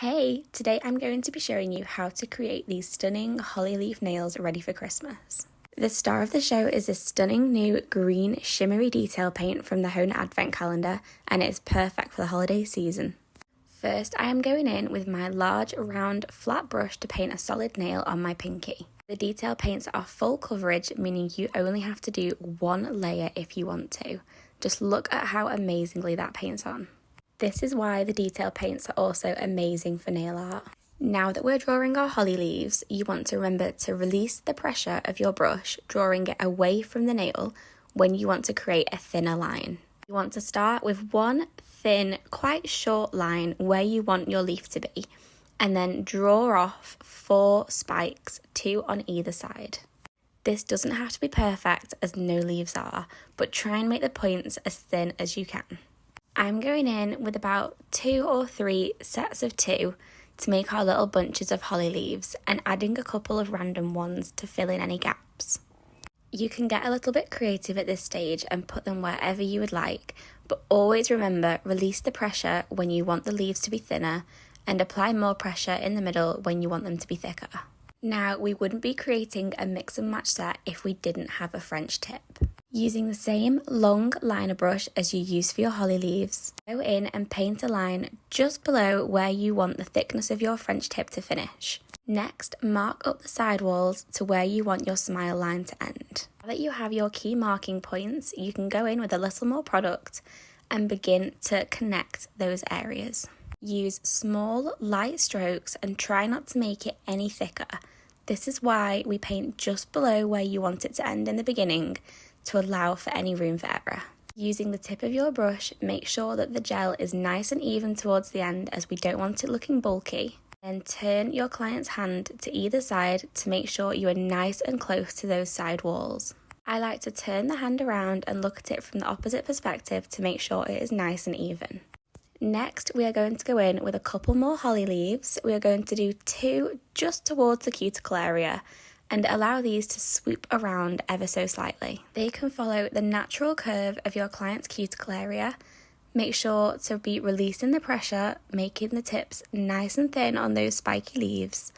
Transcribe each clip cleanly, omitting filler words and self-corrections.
Hey, today I'm going to be showing you how to create these stunning holly leaf nails ready for Christmas. The star of the show is this stunning new green shimmery detail paint from the HONA Advent Calendar, and it is perfect for the holiday season. First, I am going in with my large round flat brush to paint a solid nail on my pinky. The detail paints are full coverage, meaning you only have to do one layer if you want to. Just look at how amazingly that paints on. This is why the detail paints are also amazing for nail art. Now that we're drawing our holly leaves, you want to remember to release the pressure of your brush, drawing it away from the nail when you want to create a thinner line. You want to start with one thin, quite short line where you want your leaf to be, and then draw off 4 spikes, 2 on either side. This doesn't have to be perfect, as no leaves are, but try and make the points as thin as you can. I'm going in with about 2 or 3 sets of 2 to make our little bunches of holly leaves, and adding a couple of random ones to fill in any gaps. You can get a little bit creative at this stage and put them wherever you would like, but always remember, release the pressure when you want the leaves to be thinner and apply more pressure in the middle when you want them to be thicker. Now, we wouldn't be creating a mix and match set if we didn't have a French tip. Using the same long liner brush as you use for your holly leaves, go in and paint a line just below where you want the thickness of your French tip to finish. Next, mark up the side walls to where you want your smile line to end. Now that you have your key marking points, you can go in with a little more product and begin to connect those areas. Use small, light strokes and try not to make it any thicker. This is why we paint just below where you want it to end in the beginning, to allow for any room for error. Using the tip of your brush, make sure that the gel is nice and even towards the end, as we don't want it looking bulky. Then turn your client's hand to either side to make sure you are nice and close to those side walls. I like to turn the hand around and look at it from the opposite perspective to make sure it is nice and even. Next, we are going to go in with a couple more holly leaves. We are going to do 2 just towards the cuticle area, and allow these to swoop around ever so slightly. They can follow the natural curve of your client's cuticle area. Make sure to be releasing the pressure, making the tips nice and thin on those spiky leaves,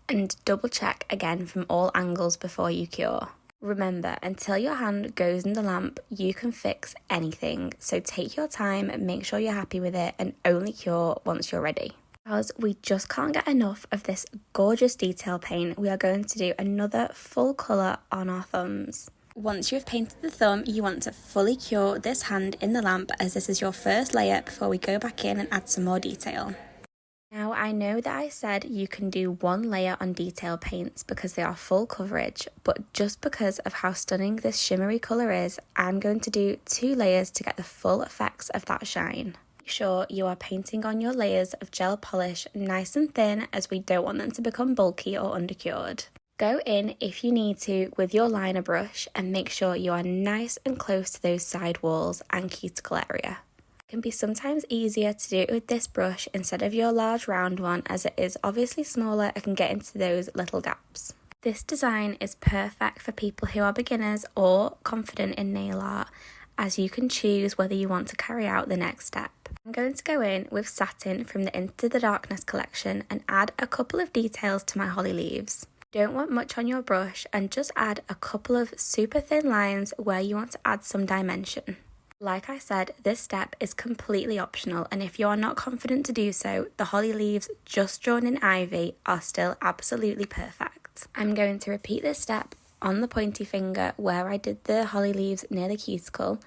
and double check again from all angles before you cure. Remember, until your hand goes in the lamp, you can fix anything, so take your time, make sure you're happy with it, and only cure once you're ready. Because we just can't get enough of this gorgeous detail paint, we are going to do another full colour on our thumbs. Once you've painted the thumb, you want to fully cure this hand in the lamp, as this is your first layer before we go back in and add some more detail. Now, I know that I said you can do 1 layer on detail paints because they are full coverage, but just because of how stunning this shimmery colour is, I'm going to do 2 layers to get the full effects of that shine. Make sure you are painting on your layers of gel polish nice and thin, as we don't want them to become bulky or undercured. Go in if you need to with your liner brush and make sure you are nice and close to those side walls and cuticle area. It can be sometimes easier to do it with this brush instead of your large round one, as it is obviously smaller and can get into those little gaps. This design is perfect for people who are beginners or confident in nail art, as you can choose whether you want to carry out the next step. I'm going to go in with satin from the Into the Darkness collection and add a couple of details to my holly leaves. Don't want much on your brush, and just add a couple of super thin lines where you want to add some dimension. Like I said, this step is completely optional, and if you are not confident to do so, the holly leaves just drawn in ivy are still absolutely perfect. I'm going to repeat this step on the pointy finger where I did the holly leaves near the cuticle,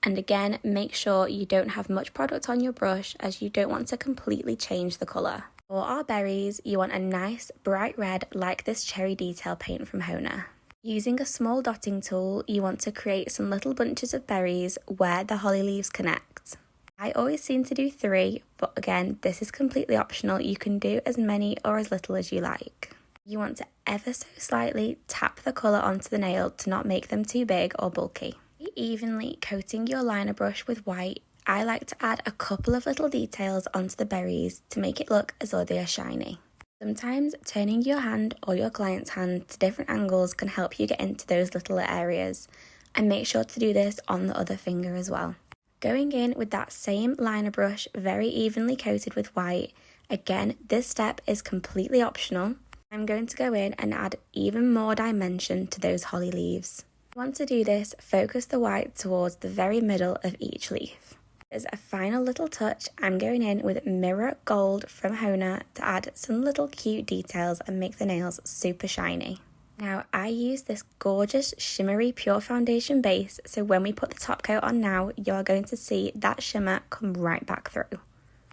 and again, make sure you don't have much product on your brush, as you don't want to completely change the colour. For our berries, you want a nice bright red like this cherry detail paint from HONA. Using a small dotting tool, you want to create some little bunches of berries where the holly leaves connect. I always seem to do 3, but again, this is completely optional. You can do as many or as little as you like. You want to ever so slightly tap the colour onto the nail to not make them too big or bulky. Evenly coating your liner brush with white, I like to add a couple of little details onto the berries to make it look as though they are shiny. Sometimes turning your hand or your client's hand to different angles can help you get into those little areas, and make sure to do this on the other finger as well. Going in with that same liner brush very evenly coated with white, Again, this step is completely optional. I'm going to go in and add even more dimension to those holly leaves. Want to do this, focus the white towards the very middle of each leaf. As a final little touch, I'm going in with Mirror Gold from HONA to add some little cute details and make the nails super shiny. Now, I use this gorgeous shimmery pure foundation base, so when we put the top coat on now, you're going to see that shimmer come right back through.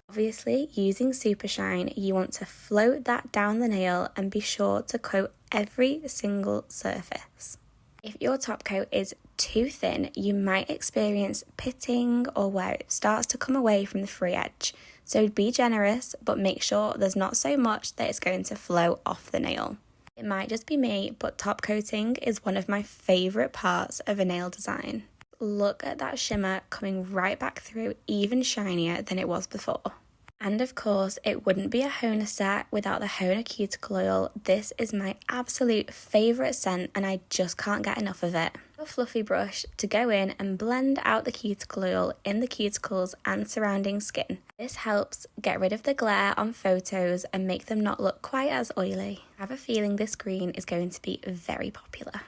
Obviously, using Super Shine, you want to float that down the nail and be sure to coat every single surface. If your top coat is too thin, you might experience pitting or where it starts to come away from the free edge. So be generous, but make sure there's not so much that it's going to flow off the nail. It might just be me, but top coating is one of my favourite parts of a nail design. Look at that shimmer coming right back through, even shinier than it was before. And of course, it wouldn't be a HONA set without the HONA cuticle oil. This is my absolute favourite scent and I just can't get enough of it. A fluffy brush to go in and blend out the cuticle oil in the cuticles and surrounding skin. This helps get rid of the glare on photos and make them not look quite as oily. I have a feeling this green is going to be very popular.